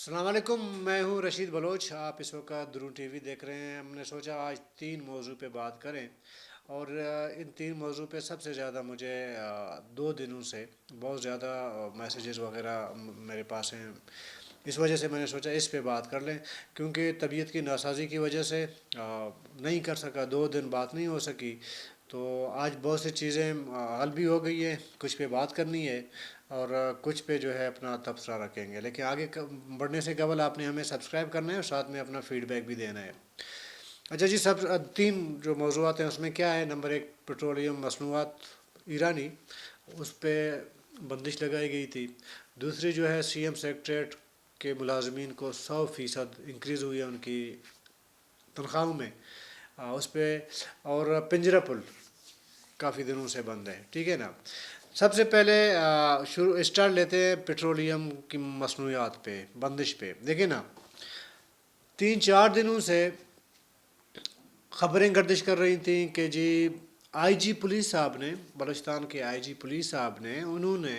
السلام علیکم، میں ہوں رشید بلوچ۔ آپ اس وقت درون ٹی وی دیکھ رہے ہیں۔ ہم نے سوچا آج 3 موضوع پہ بات کریں، اور ان 3 موضوع پہ سب سے زیادہ مجھے 2 دنوں سے بہت زیادہ میسیجز وغیرہ میرے پاس ہیں۔ اس وجہ سے میں نے سوچا اس پہ بات کر لیں، کیونکہ طبیعت کی ناسازی کی وجہ سے نہیں کر سکا، 2 دن بات نہیں ہو سکی۔ تو آج بہت سی چیزیں حل بھی ہو گئی ہے، کچھ پہ بات کرنی ہے اور کچھ پہ جو ہے اپنا تبصرہ رکھیں گے، لیکن آگے بڑھنے سے قبل آپ نے ہمیں سبسکرائب کرنا ہے اور ساتھ میں اپنا فیڈ بیک بھی دینا ہے۔ اچھا جی، 3 جو موضوعات ہیں اس میں کیا ہے؟ نمبر 1، پیٹرولیم مصنوعات ایرانی، اس پہ بندش لگائی گئی تھی۔ دوسری جو ہے سی ایم سیکریٹریٹ کے ملازمین کو 100% انکریز ہوئی ہے ان کی تنخواہوں میں، اس پہ۔ اور پنجرا پل کافی دنوں سے بند ہے، ٹھیک ہے نا۔ سب سے پہلے اسٹارٹ لیتے ہیں پیٹرولیم کی مصنوعات پہ، بندش پہ۔ دیکھیں نا، 3-4 دنوں سے خبریں گردش کر رہی تھیں کہ جی آئی جی پولیس صاحب نے، بلوچستان کے آئی جی پولیس صاحب نے، انہوں نے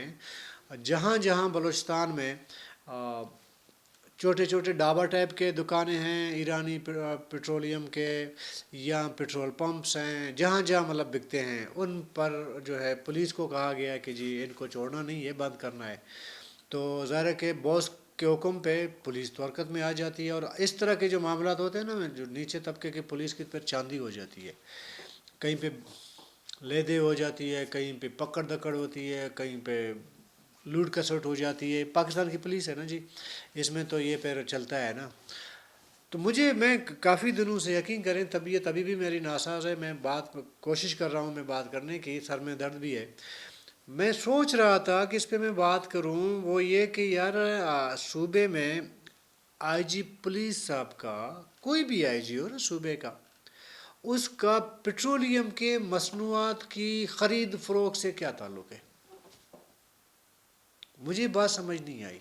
جہاں جہاں بلوچستان میں چھوٹے چھوٹے ڈھابا ٹائپ کے دکانیں ہیں ایرانی پیٹرولیم کے، یا پیٹرول پمپس ہیں، جہاں جہاں مطلب بکتے ہیں، ان پر جو ہے پولیس کو کہا گیا ہے کہ جی ان کو چھوڑنا نہیں ہے، بند کرنا ہے۔ تو ظاہر ہے کہ باس کے حکم پہ پولیس تو حرکت میں آ جاتی ہے، اور اس طرح کے جو معاملات ہوتے ہیں نا، جو نیچے طبقے کی پولیس کی پھر چاندی ہو جاتی ہے، کہیں پہ لے دے ہو جاتی ہے، کہیں پہ پکڑ دکڑ ہوتی ہے، کہیں پہ لوٹ کسوٹ ہو جاتی ہے۔ پاکستان کی پولیس ہے نا جی، اس میں تو یہ پھر چلتا ہے نا۔ تو میں کافی دنوں سے، یقین کریں، طبیعت ابھی بھی میری ناساز ہے، میں کوشش کر رہا ہوں میں بات کرنے کی، سر میں درد بھی ہے۔ میں سوچ رہا تھا کہ اس پہ میں بات کروں، وہ یہ کہ یار صوبے میں آئی جی پولیس صاحب کا، کوئی بھی آئی جی ہو نا صوبے کا، اس کا پیٹرولیم کے مصنوعات کی خرید فروخت سے کیا تعلق ہے؟ مجھے بات سمجھ نہیں آئی۔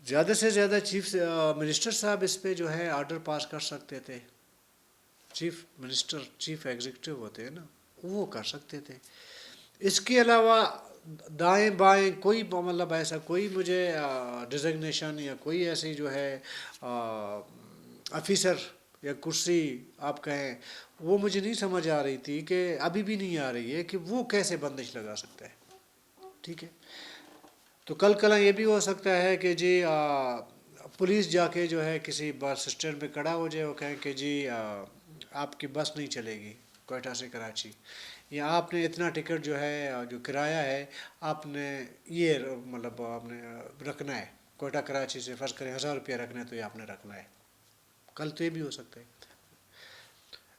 زیادہ سے زیادہ چیف منسٹر صاحب اس پہ جو ہے آرڈر پاس کر سکتے تھے، چیف منسٹر، چیف ایگزیکٹو ہوتے ہیں نا، وہ کر سکتے تھے۔ اس کے علاوہ دائیں بائیں کوئی مطلب ایسا کوئی مجھے ڈیزگنیشن یا کوئی ایسی جو ہے آفیسر یا کرسی آپ کہیں، وہ مجھے نہیں سمجھ آ رہی تھی، کہ ابھی بھی نہیں آ رہی ہے کہ وہ کیسے بندش لگا سکتا ہے، ٹھیک ہے۔ تو کل یہ بھی ہو سکتا ہے کہ جی پولیس جا کے جو ہے کسی بس اسٹینڈ پہ کھڑا ہو جائے، وہ کہیں کہ جی آپ کی بس نہیں چلے گی کوئٹہ سے کراچی، یا آپ نے اتنا ٹکٹ جو ہے، جو کرایہ ہے، آپ نے یہ مطلب آپ نے رکھنا ہے، کوئٹہ کراچی سے فرض کریں 1000 روپیہ رکھنا ہے، تو یہ آپ نے رکھنا ہے۔ کل تو یہ بھی ہو سکتا ہے۔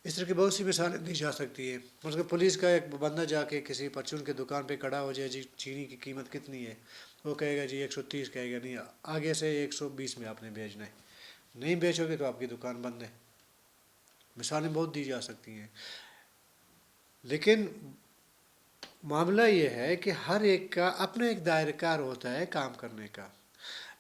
اس طرح کی بہت سی مثالیں دی جا سکتی ہیں۔ مثلا پولیس کا ایک بندہ جا کے کسی پرچون کی دکان پہ کھڑا ہو جائے، جی چینی کی قیمت کتنی ہے، وہ کہے گا جی 130، کہے گا نہیں، آگے سے 120 میں آپ نے بھیجنا ہے، نہیں بیچو گے تو آپ کی دکان بند ہے۔ مثالیں بہت دی جا سکتی ہیں، لیکن معاملہ یہ ہے کہ ہر ایک کا اپنا ایک دائرہ کار ہوتا ہے کام کرنے کا۔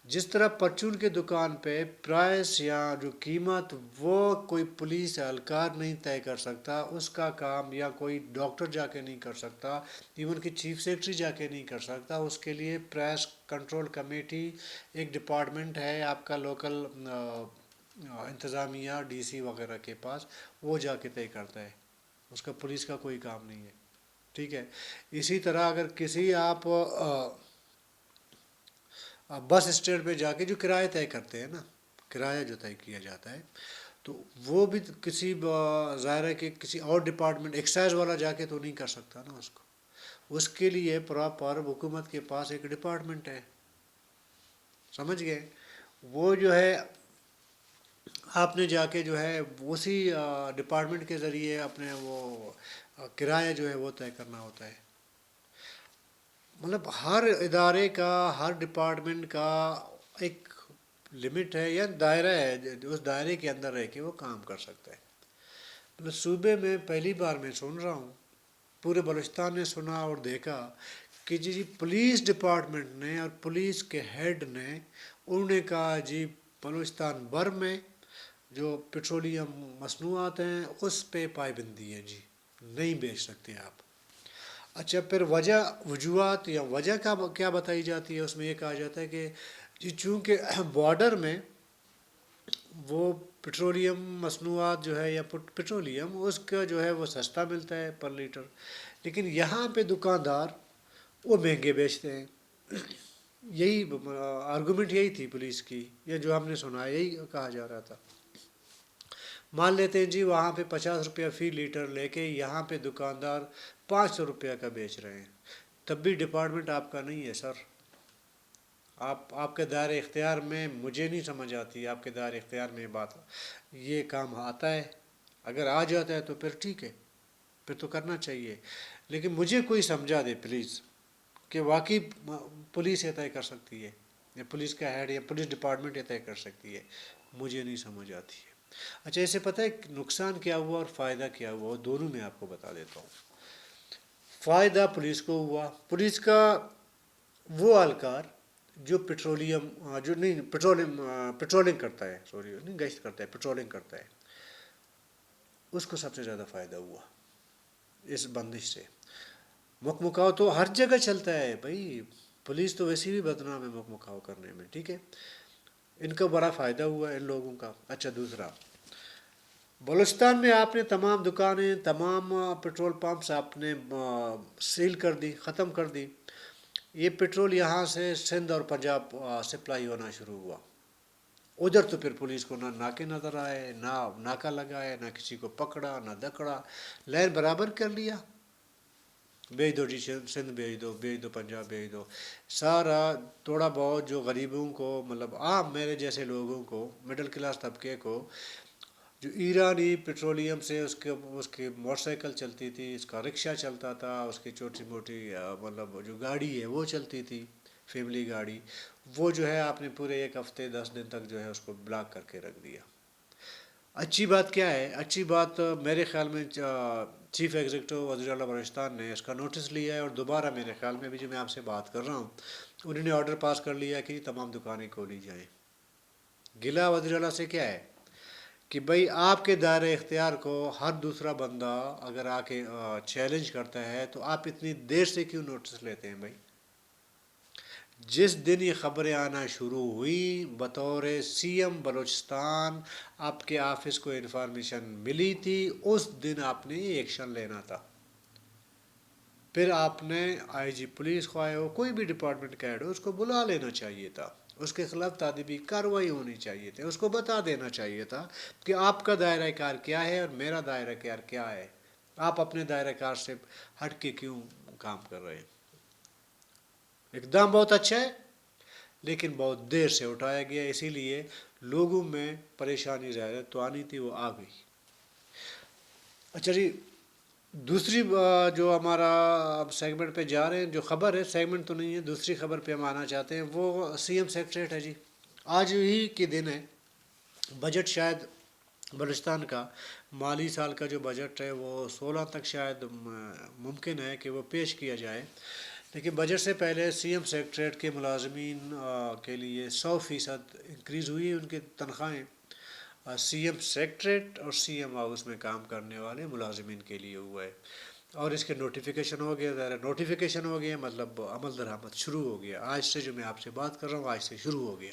جس طرح پرچون کی دکان پہ پرائس یا جو قیمت وہ کوئی پولیس اہلکار نہیں طے کر سکتا، اس کا کام، یا کوئی ڈاکٹر جا کے نہیں کر سکتا، ایون کہ چیف سیکرٹری جا کے نہیں کر سکتا، اس کے لیے پریس کنٹرول کمیٹی ایک ڈپارٹمنٹ ہے آپ کا لوکل انتظامیہ ڈی سی وغیرہ کے پاس، وہ جا کے طے کرتا ہے، اس کا پولیس کا کوئی کام نہیں ہے، ٹھیک ہے۔ اسی طرح اگر کسی آپ بس اسٹینڈ پہ جا کے جو کرایہ طے کرتے ہیں نا، کرایہ جو طے کیا جاتا ہے، تو وہ بھی کسی ظاہر ہے کہ کسی اور ڈپارٹمنٹ، ایکسائز والا جا کے تو نہیں کر سکتا نا اس کو، اس کے لیے پراپر حکومت کے پاس ایک ڈپارٹمنٹ ہے، سمجھ گئے؟ وہ جو ہے آپ نے جا کے جو ہے اسی ڈپارٹمنٹ کے ذریعے اپنے وہ کرایہ جو ہے وہ طے کرنا ہوتا ہے۔ مطلب ہر ادارے کا، ہر ڈپارٹمنٹ کا ایک لمٹ ہے یا دائرہ ہے، اس دائرے کے اندر رہ کے وہ کام کر سکتا ہے۔ مطلب صوبے میں پہلی بار میں سن رہا ہوں، پورے بلوچستان نے سنا اور دیکھا کہ جی پولیس ڈپارٹمنٹ نے اور پولیس کے ہیڈ نے، انہوں نے کہا جی بلوچستان بھر میں جو پیٹرولیم مصنوعات ہیں اس پہ پابندی ہے، جی نہیں بیچ سکتے آپ۔ اچھا، پھر وجوہات یا وجہ کا کیا بتائی جاتی ہے؟ اس میں یہ کہا جاتا ہے کہ جی چونکہ بارڈر میں وہ پٹرولیم مصنوعات جو ہے یا پٹرولیم اس کا جو ہے وہ سستا ملتا ہے پر لیٹر، لیکن یہاں پہ دکاندار وہ مہنگے بیچتے ہیں۔ یہی آرگومنٹ یہی تھی پولیس کی، یہ جو ہم نے سنا یہی کہا جا رہا تھا۔ مان لیتے ہیں جی وہاں پہ 50 روپیہ فی لیٹر لے کے یہاں پہ دکاندار 500 روپیہ کا بیچ رہے ہیں، تب بھی ڈپارٹمنٹ آپ کا نہیں ہے سر۔ آپ کے دائرۂ اختیار میں مجھے نہیں سمجھ آتی، آپ کے دائرۂ اختیار میں یہ کام آتا ہے؟ اگر آ جاتا ہے تو پھر ٹھیک ہے، پھر تو کرنا چاہیے، لیکن مجھے کوئی سمجھا دے پلیز کہ واقعی پولیس یہ طے کر سکتی ہے یا پولیس کا ہیڈ یا پولیس ڈپارٹمنٹ یہ طے کر سکتی ہے، مجھے نہیں سمجھ آتی ہے۔ اچھا، اسے پتہ ہے نقصان کیا ہوا اور فائدہ کیا ہوا، دونوں میں آپ کو بتا دیتا ہوں۔ فائدہ پولیس کو ہوا، پولیس کا وہ اہلکار جو پٹرولیم جو نہیں پٹرولنگ کرتا ہے، سوری نہیں گشت کرتا ہے، پٹرولنگ کرتا ہے، اس کو سب سے زیادہ فائدہ ہوا اس بندش سے۔ مکمکاؤ تو ہر جگہ چلتا ہے بھائی، پولیس تو ویسے بھی بدنام ہے مکمکاؤ کرنے میں، ٹھیک ہے، ان کا بڑا فائدہ ہوا ان لوگوں کا۔ اچھا، دوسرا، بلوچستان میں آپ نے تمام دکانیں، تمام پٹرول پمپس آپ نے سیل کر دی، ختم کر دی۔ یہ پٹرول یہاں سے سندھ اور پنجاب سپلائی ہونا شروع ہوا۔ ادھر تو پھر پولیس کو نہ ناکے نظر آئے، نہ ناکہ لگائے، نہ کسی کو پکڑا نہ دکڑا، لین برابر کر لیا، بھیج دو جی سندھ، بھیج دو پنجاب، بھیج دو۔ سارا تھوڑا بہت جو غریبوں کو، مطلب عام میرے جیسے لوگوں کو، مڈل کلاس طبقے کو، جو ایرانی پٹرولیم سے اس کی موٹر سائیکل چلتی تھی، اس کا رکشہ چلتا تھا، اس کی چھوٹی موٹی مطلب جو گاڑی ہے وہ چلتی تھی، فیملی گاڑی، وہ جو ہے آپ نے پورے 1 ہفتے 10 دن تک جو ہے اس کو بلاک کر کے رکھ دیا۔ اچھی بات کیا ہے؟ اچھی بات میرے خیال میں چیف ایگزیکٹو وزیر اعلیٰ بلوچستان نے اس کا نوٹس لیا ہے، اور دوبارہ میرے خیال میں ابھی جو میں آپ سے بات کر رہا ہوں انہوں نے آرڈر پاس کر لیا کہ تمام دکانیں کھولی جائیں۔ گلہ وزیر اعلیٰ سے کیا ہے کہ بھائی آپ کے دائرۂ اختیار کو ہر دوسرا بندہ اگر آ کے چیلنج کرتا ہے تو آپ اتنی دیر سے کیوں نوٹس لیتے ہیں بھائی؟ جس دن یہ خبریں آنا شروع ہوئی بطور سی ایم بلوچستان آپ کے آفس کو انفارمیشن ملی تھی، اس دن آپ نے یہ ایکشن لینا تھا۔ پھر آپ نے آئی جی پولیس خواہ ہو، کوئی بھی ڈپارٹمنٹ کا ہیڈ ہو، اس کو بلا لینا چاہیے تھا، اس کے خلاف تادیبی کارروائی ہونی چاہیے تھی، اس کو بتا دینا چاہیے تھا کہ آپ کا دائرۂ کار کیا ہے اور میرا دائرۂ کار کیا ہے، آپ اپنے دائرۂ کار سے ہٹ کے کیوں کام کر رہے ہیں۔ اقدام بہت اچھا ہے لیکن بہت دیر سے اٹھایا گیا، اسی لیے لوگوں میں پریشانی زیادہ تو آنی تھی، وہ آ گئی۔ اچھا جی، دوسری جو ہمارا اب سیگمنٹ پہ جا رہے ہیں، جو خبر ہے، سیگمنٹ تو نہیں ہے، دوسری خبر پہ ہم آنا چاہتے ہیں، وہ سی ایم سیکریٹریٹ ہے جی۔ آج ہی کے دن ہے بجٹ، شاید بلوچستان کا مالی سال کا جو بجٹ ہے وہ 16 تک شاید ممکن ہے کہ وہ پیش کیا جائے، لیکن بجٹ سے پہلے سی ایم سیکریٹریٹ کے ملازمین کے لیے 100% انکریز ہوئی ان کی تنخواہیں، سی ایم سیکریٹریٹ اور سی ایم ہاؤس میں کام کرنے والے ملازمین کے لیے ہوا ہے، اور اس کے نوٹیفیکیشن ہو گیا، نوٹیفیکیشن ہو گیا مطلب عمل درآمد شروع ہو گیا، آج سے جو میں آپ سے بات کر رہا ہوں آج سے شروع ہو گیا،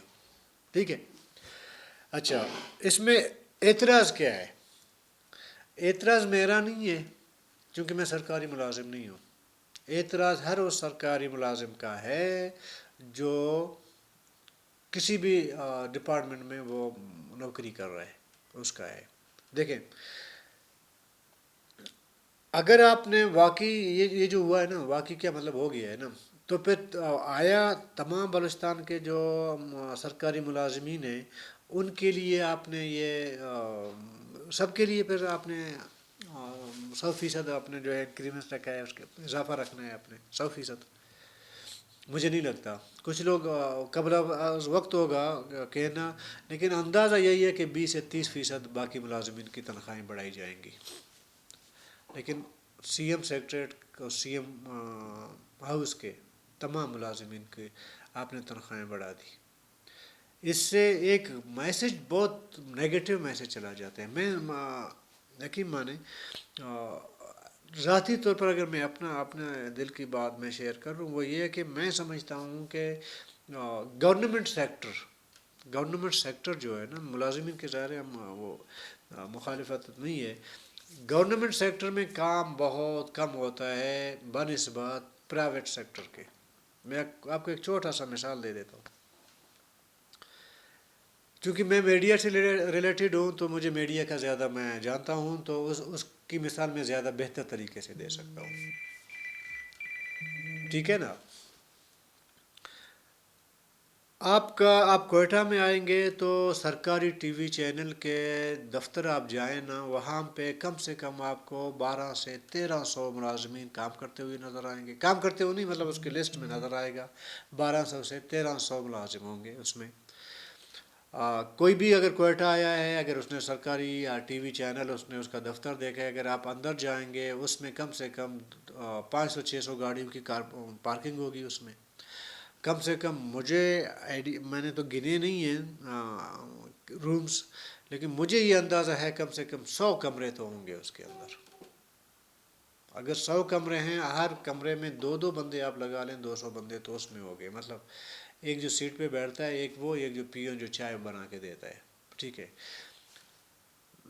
ٹھیک ہے۔ اچھا، اس میں اعتراض کیا ہے؟ اعتراض میرا نہیں ہے کیونکہ میں سرکاری ملازم نہیں ہوں، اعتراض ہر اس سرکاری ملازم کا ہے جو کسی بھی ڈپارٹمنٹ میں وہ نوکری کر رہا ہے، اس کا ہے۔ دیکھیں، اگر آپ نے واقعی یہ جو ہوا ہے نا، واقعی کیا مطلب ہو گیا ہے نا، تو پھر آیا تمام بلوچستان کے جو سرکاری ملازمین ہیں ان کے لیے آپ نے یہ سب کے لیے پھر آپ نے 100% آپ نے جو ہے انکریمنٹ رکھا ہے، اس کے اضافہ رکھنا ہے آپ نے 100%؟ مجھے نہیں لگتا، کچھ لوگ قبل از وقت ہوگا کہنا، لیکن اندازہ یہی ہے کہ 20 سے 30% باقی ملازمین کی تنخواہیں بڑھائی جائیں گی، لیکن سی ایم سیکریٹریٹ اور سی ایم ہاؤس کے تمام ملازمین کے آپ نے تنخواہیں بڑھا دی۔ اس سے ایک میسج، بہت نیگیٹو میسج چلا جاتا ہے۔ میں یقین مانیں ذاتی طور پر اگر میں اپنا دل کی بات میں شیئر کروں وہ یہ ہے کہ میں سمجھتا ہوں کہ گورنمنٹ سیکٹر جو ہے نا ملازمین کے ظاہر ہم وہ مخالفت نہیں ہے، گورنمنٹ سیکٹر میں کام بہت کم ہوتا ہے بنسبت پرائیویٹ سیکٹر کے۔ میں آپ کو ایک چھوٹا سا مثال دے دیتا ہوں، چونکہ میں میڈیا سے ریلیٹڈ ہوں تو مجھے میڈیا کا زیادہ میں جانتا ہوں، تو اس کی مثال میں زیادہ بہتر طریقے سے دے سکتا ہوں، ٹھیک ہے نا؟ آپ کوئٹہ میں آئیں گے تو سرکاری ٹی وی چینل کے دفتر آپ جائیں نا، وہاں پہ کم سے کم آپ کو 1200 سے 1300 ملازمین کام کرتے ہوئے نظر آئیں گے، کام کرتے ہوئے نہیں مطلب اس کے لسٹ میں نظر آئے گا، 1200 سے 1300 ملازم ہوں گے اس میں۔ کوئی بھی اگر کوئٹہ آیا ہے، اگر اس نے سرکاری یا ٹی وی چینل اس نے اس کا دفتر دیکھا ہے، اگر آپ اندر جائیں گے اس میں کم سے کم 500 600 گاڑیوں کی پارکنگ ہوگی اس میں، کم سے کم مجھے میں نے تو گنے نہیں ہیں رومز، لیکن مجھے یہ اندازہ ہے کم سے کم 100 کمرے تو ہوں گے اس کے اندر۔ اگر 100 کمرے ہیں، ہر کمرے میں 2 2 بندے آپ لگا لیں، 200 بندے تو اس میں ہو گئے، مطلب ایک جو سیٹ پہ بیٹھتا ہے، ایک جو پیون جو چائے بنا کے دیتا ہے، ٹھیک ہے۔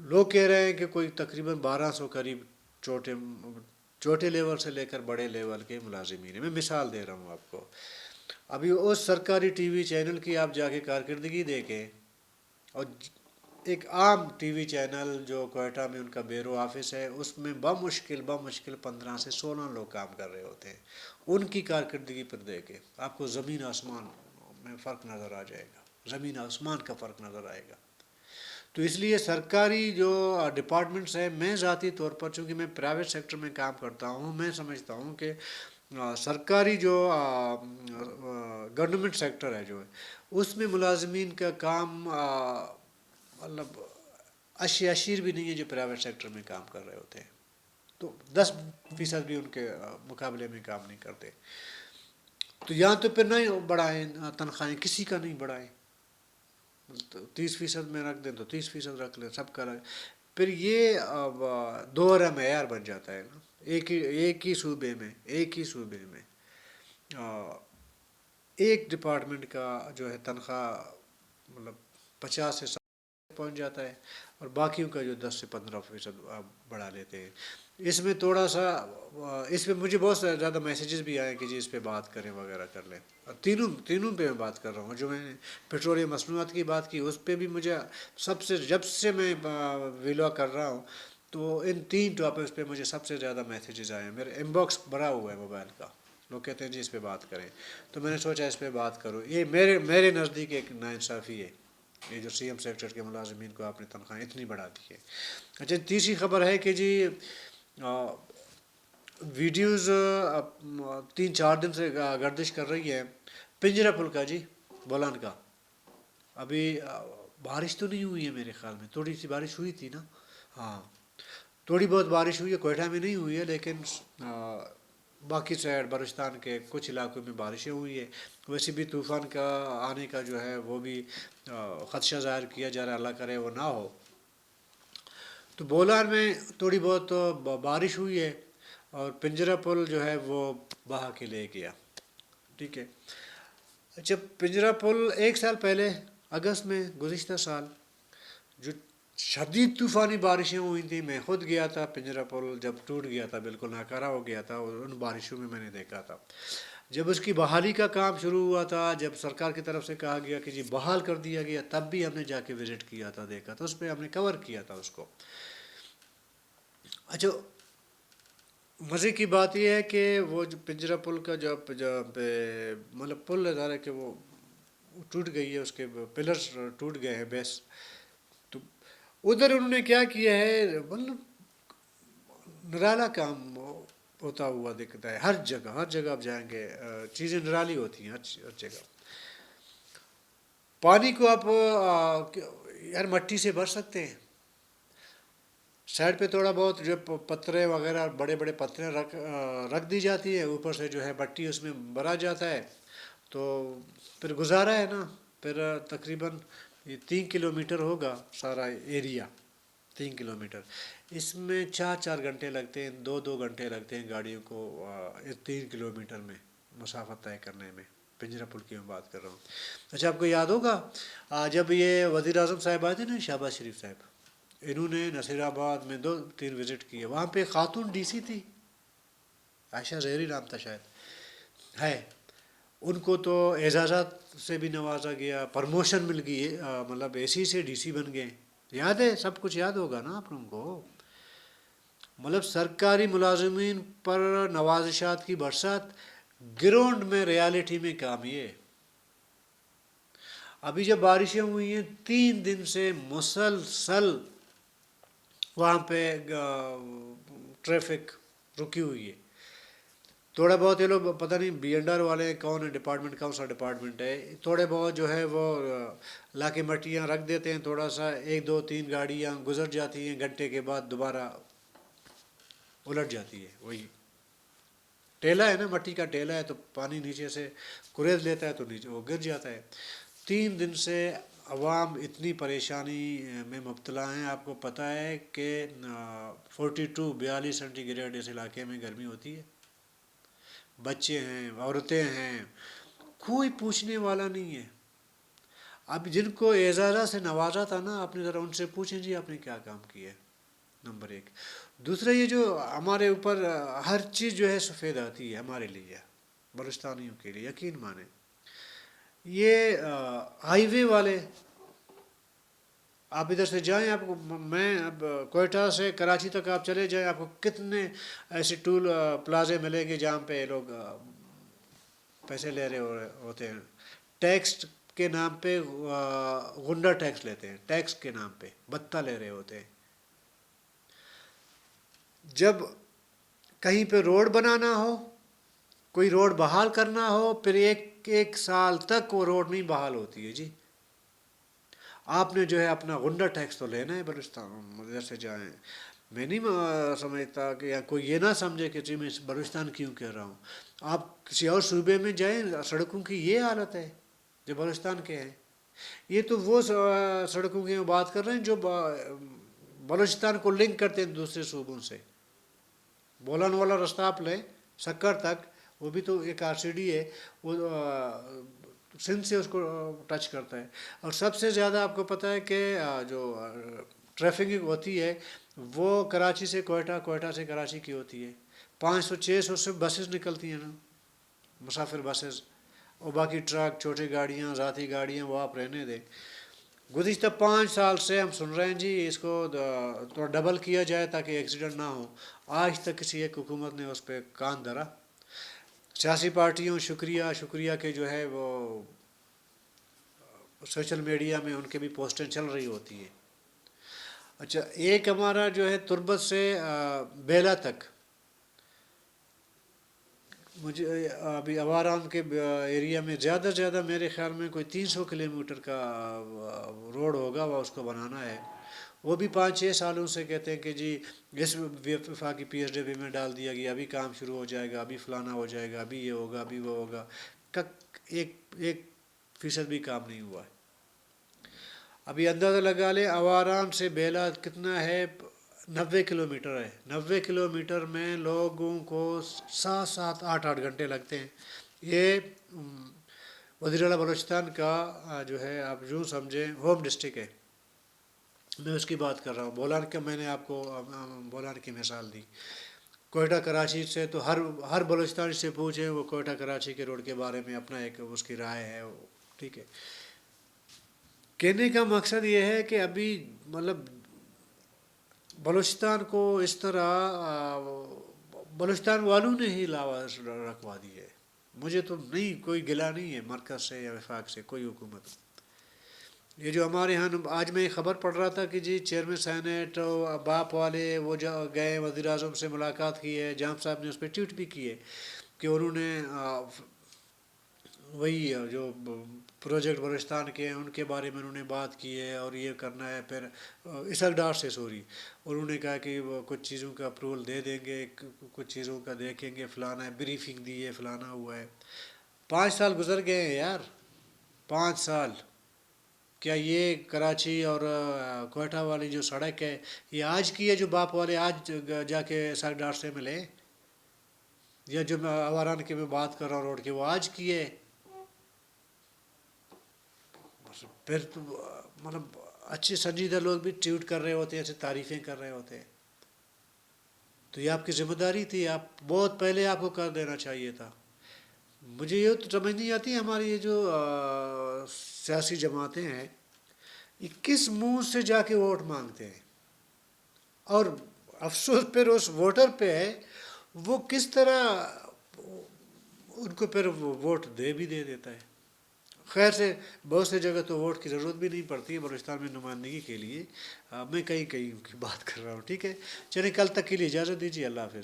لوگ کہہ رہے ہیں کہ کوئی تقریباً 1200 قریب چھوٹے لیول سے لے کر بڑے لیول کے ملازمین ہیں، میں مثال دے رہا ہوں آپ کو۔ ابھی اس سرکاری ٹی وی چینل کی آپ جا کے کارکردگی دیکھیں، اور ایک عام ٹی وی چینل جو کوئٹہ میں ان کا بیرو آفس ہے، اس میں بمشکل 15 سے 16 لوگ کام کر رہے ہوتے ہیں، ان کی کارکردگی پر دیکھیں، آپ کو زمین آسمان میں فرق نظر آ جائے گا، زمین آسمان کا فرق نظر آئے گا۔ تو اس لیے سرکاری جو ڈپارٹمنٹس ہیں، میں ذاتی طور پر چونکہ میں پرائیویٹ سیکٹر میں کام کرتا ہوں، میں سمجھتا ہوں کہ سرکاری جو گورنمنٹ سیکٹر ہے جو ہے، اس میں ملازمین کا کام مطلب اشیر بھی نہیں ہے جو پرائیویٹ سیکٹر میں کام کر رہے ہوتے ہیں، تو 10% بھی ان کے مقابلے میں کام نہیں کرتے۔ تو یہاں تو پھر نہیں بڑھائیں تنخواہیں، کسی کا نہیں بڑھائیں، 30% میں رکھ دیں تو 30% رکھ لیں، سب کا پھر یہ دوہرا معیار بن جاتا ہے نا، ایک ہی صوبے میں ایک ڈپارٹمنٹ کا جو ہے تنخواہ مطلب 50 سے 60 پہنچ جاتا ہے، اور باقیوں کا جو 10 سے 15% بڑھا لیتے ہیں۔ اس میں تھوڑا سا اس پہ مجھے بہت زیادہ میسیجز بھی آئے کہ جی اس پہ بات کریں وغیرہ کر لیں، اور تینوں پہ میں بات کر رہا ہوں، جو میں نے پیٹرولیم مصنوعات کی بات کی اس پہ بھی مجھے جب سے میں ویلوا کر رہا ہوں تو ان 3 ٹاپکس پہ مجھے سب سے زیادہ میسیجز آئے ہیں، میرے ان باکس بھرا ہوا ہے موبائل کا، لوگ کہتے ہیں جی اس پہ بات کریں، تو میں نے سوچا اس پہ بات کروں۔ یہ میرے نزدیک ایک ناانصافی ہے، یہ جو سی ایم سیکٹر کے ملازمین کو آپ نے تنخواہیں اتنی بڑھا دی ہے۔ اچھا، تیسری خبر ہے کہ جی ویڈیوز 3 4 دن سے گردش کر رہی ہے پنجرا پل کا، جی بولان کا، ابھی بارش تو نہیں ہوئی ہے میرے خیال میں، تھوڑی سی بارش ہوئی تھی نا، ہاں تھوڑی بہت بارش ہوئی ہے، کوئٹہ میں نہیں ہوئی ہے، لیکن باقی سائڈ بلوچستان کے کچھ علاقوں میں بارشیں ہوئی ہے۔ ویسے بھی طوفان کا آنے کا جو ہے وہ بھی خدشہ ظاہر کیا جا رہا ہے، اللہ کرے وہ نہ ہو۔ تو بولان میں تھوڑی بہت بارش ہوئی ہے، اور پنجرا پل جو ہے وہ بہا کے لے گیا، ٹھیک ہے۔ اچھا، پنجرا پل 1 سال پہلے اگست میں گزشتہ سال جو شدید طوفانی بارشیں ہوئی تھیں، میں خود گیا تھا، پنجرا پل جب ٹوٹ گیا تھا بالکل ناکارہ ہو گیا تھا، اور ان بارشوں میں نے دیکھا تھا جب اس کی بحالی کا کام شروع ہوا تھا، جب سرکار کی طرف سے کہا گیا کہ جی بحال کر دیا گیا، تب بھی ہم نے جا کے وزٹ کیا تھا، دیکھا تھا، اس پہ ہم نے کور کیا تھا اس کو۔ اچھا، مزے کی بات یہ ہے کہ وہ جو پنجرا پل کا جہاں پہ مطلب پل ادارہ ہے کہ وہ ٹوٹ گئی ہے، اس کے پلرز ٹوٹ گئے ہیں بیس، تو ادھر انہوں نے کیا کیا ہے، مطلب نرالا کام ہوتا ہوا دکھتا ہے، ہر جگہ آپ جائیں گے چیزیں نرالی ہوتی ہیں ہر جگہ۔ پانی کو آپ یار مٹی سے بھر سکتے ہیں، سائڈ پہ تھوڑا بہت جو پتھرے وغیرہ بڑے بڑے پتھریں رکھ دی جاتی ہے، اوپر سے جو ہے مٹی اس میں بھرا جاتا ہے، تو پھر گزارا ہے نا، پھر تقریباً یہ 3 کلومیٹر ہوگا سارا ایریا، 3 کلومیٹر، اس میں 4 4 گھنٹے لگتے ہیں، 2 2 گھنٹے لگتے ہیں گاڑیوں کو 3 کلومیٹر میں مسافت طے کرنے میں۔ پنجرہ پل کی میں بات کر رہا ہوں۔ اچھا آپ کو یاد ہوگا جب یہ وزیر اعظم صاحب آئے تھے نا، شہباز شریف صاحب، انہوں نے نصیر آباد میں 2 3 وزٹ کیے، وہاں پہ خاتون ڈی سی تھی، عائشہ زہری نام تھا شاید ہے، ان کو تو اعزازات سے بھی نوازا گیا، پرموشن مل گئی، مطلب اے سی سے ڈی سی بن گئے، یاد ہے، سب کچھ یاد ہوگا نا آپ لوگوں کو۔ مطلب سرکاری ملازمین پر نوازشات کی برسات، گراؤنڈ میں ریالٹی میں کام یہ۔ ابھی جب بارشیں ہوئی ہیں 3 دن سے مسلسل وہاں پہ ٹریفک رکی ہوئی ہے، تھوڑا بہت یہ لوگ پتہ نہیں بی اینڈ آر والے کون ہے ڈپارٹمنٹ، کون سا ڈپارٹمنٹ ہے، تھوڑے بہت جو ہے وہ لا کے مٹیاں رکھ دیتے ہیں، تھوڑا سا 1 2 3 گاڑیاں گزر جاتی ہیں، گھنٹے کے بعد دوبارہ الٹ جاتی ہے۔ وہی ٹیلا ہے نا، مٹی کا ٹیلا ہے تو پانی نیچے سے کریز لیتا ہے تو نیچے وہ گر جاتا ہے۔ 3 دن سے عوام اتنی پریشانی میں مبتلا ہیں، آپ کو پتہ ہے کہ 42 سینٹی گریڈ اس علاقے میں گرمی ہوتی ہے، بچے ہیں، عورتیں ہیں، کوئی پوچھنے والا نہیں ہے۔ اب جن کو اعزازہ سے نوازا تھا نا، آپ نے ذرا ان سے پوچھیں جی آپ نے کیا کام کیا ہے، نمبر 1۔ دوسرا یہ جو ہمارے اوپر ہر چیز جو ہے سفید آتی ہے ہمارے لیے، بلوچستانیوں کے لیے، یقین مانیں یہ ہائی وے والے، آپ ادھر سے جائیں، آپ کو میں اب کوئٹہ سے کراچی تک آپ چلے جائیں، آپ کو کتنے ایسے ٹول پلازے ملیں گے جہاں پہ لوگ پیسے لے رہے ہوتے ہیں، ٹیکس کے نام پہ غنڈہ ٹیکس لیتے ہیں، ٹیکس کے نام پہ بتہ لے رہے ہوتے ہیں۔ جب کہیں پہ روڈ بنانا ہو، کوئی روڈ بحال کرنا ہو، پھر ایک سال تک وہ روڈ نہیں بحال ہوتی ہے جی۔ آپ نے جو ہے اپنا غنڈہ ٹیکس تو لینا ہے بلوچستان، ادھر سے جائیں۔ میں نہیں سمجھتا کہ یا کوئی یہ نہ سمجھے کہ جی میں بلوچستان کیوں کہہ رہا ہوں، آپ کسی اور صوبے میں جائیں، سڑکوں کی یہ حالت ہے جو بلوچستان کے ہیں۔ یہ تو وہ سڑکوں کی بات کر رہے ہیں جو بلوچستان کو لنک کرتے ہیں دوسرے صوبوں سے۔ بولان والا راستہ آپ لیں سکر تک، وہ بھی تو ایک RCD ہے، وہ سندھ سے اس کو ٹچ کرتا ہے۔ اور سب سے زیادہ آپ کو پتہ ہے کہ جو ٹریفکنگ ہوتی ہے وہ کراچی سے کوئٹہ، کوئٹہ سے کراچی کی ہوتی ہے، 500 600 سے بسز نکلتی ہیں نا، مسافر بسز، اور باقی ٹرک، چھوٹی گاڑیاں، ذاتی گاڑیاں، وہ آپ رہنے دیں۔ گزشتہ 5 سال سے ہم سن رہے ہیں جی اس کو تھوڑا ڈبل کیا جائے تاکہ ایکسیڈنٹ نہ ہو، آج تک کسی ایک حکومت نے اس پہ کان دھرا۔ سیاسی پارٹیوں شکریہ کہ جو ہے وہ سوشل میڈیا میں ان کے بھی پوسٹیں چل رہی ہوتی ہیں۔ اچھا ایک ہمارا جو ہے تربت سے بیلا تک، مجھے ابھی آواران کے ایریا میں زیادہ سے زیادہ میرے خیال میں کوئی 300 کلومیٹر کا روڈ ہوگا، وہ اس کو بنانا ہے۔ وہ بھی 5 6 سالوں سے کہتے ہیں کہ جی اس وفاقی PSW میں ڈال دیا گیا، ابھی کام شروع ہو جائے گا، ابھی فلانا ہو جائے گا، ابھی یہ ہوگا، ابھی وہ ہوگا، ایک فیصد بھی کام نہیں ہوا ہے۔ ابھی اندازہ لگا لیں آواران سے بیلا کتنا ہے، 90 کلومیٹر ہے، 90 کلومیٹر میں لوگوں کو 7 7 8 8 گھنٹے لگتے ہیں۔ یہ وزیر اعلیٰ بلوچستان کا جو ہے آپ یوں سمجھیں ہوم ڈسٹرکٹ ہے، میں اس کی بات کر رہا ہوں۔ بولان کا میں نے آپ کو بولان کی مثال دی، کوئٹہ کراچی سے تو ہر بلوچستانی سے پوچھیں، وہ کوئٹہ کراچی کے روڈ کے بارے میں اپنا ایک اس کی رائے ہے، ٹھیک ہے۔ کہنے کا مقصد یہ ہے کہ ابھی مطلب بلوچستان کو اس طرح بلوچستان والوں نے ہی لاواز رکھوا دی ہے۔ مجھے تو نہیں کوئی گلہ نہیں ہے مرکز سے یا وفاق سے، کوئی حکومت۔ یہ جو ہمارے یہاں آج میں خبر پڑھ رہا تھا کہ جی چیئرمین سینٹ باپ والے وہ گئے وزیر اعظم سے ملاقات کی ہے، جام صاحب نے اس پہ ٹویٹ بھی کی ہے کہ انہوں نے وہی جو پروجیکٹ بلوچستان کے ہیں ان کے بارے میں انہوں نے بات کی ہے، اور یہ کرنا ہے۔ پھر اسحاق ڈار سے انہوں نے کہا کہ وہ کچھ چیزوں کا اپروول دے دیں گے، کچھ چیزوں کا دیکھیں گے، فلانا ہے، بریفنگ دی ہے، فلانا ہوا ہے۔ 5 سال گزر گئے ہیں یار، 5 سال۔ کیا یہ کراچی اور کوئٹہ والی جو سڑک ہے یہ آج کی ہے جو باپ والے آج جا کے سرگڈار سے ملے؟ یا جو میں آواران کی میں بات کر رہا ہوں روڈ کی، وہ آج کی ہے؟ پھر تو مطلب اچھے سنجیدہ لوگ بھی ٹویٹ کر رہے ہوتے ہیں، ایسے تعریفیں کر رہے ہوتے ہیں، تو یہ آپ کی ذمہ داری تھی، آپ بہت پہلے آپ کو کر دینا چاہیے تھا۔ مجھے یہ تو سمجھ نہیں آتی ہماری یہ جو سیاسی جماعتیں ہیں، یہ کس منہ سے جا کے ووٹ مانگتے ہیں، اور افسوس پھر اس ووٹر پہ ہے وہ کس طرح ان کو پھر وہ ووٹ دے دیتا ہے۔ خیر سے بہت سی جگہ تو ووٹ کی ضرورت بھی نہیں پڑتی ہے بلوچستان میں نمائندگی کے لیے، میں کہیں کہیں کی بات کر رہا ہوں، ٹھیک ہے؟ چلیں کل تک کے لیے اجازت دیجیے، اللہ حافظ۔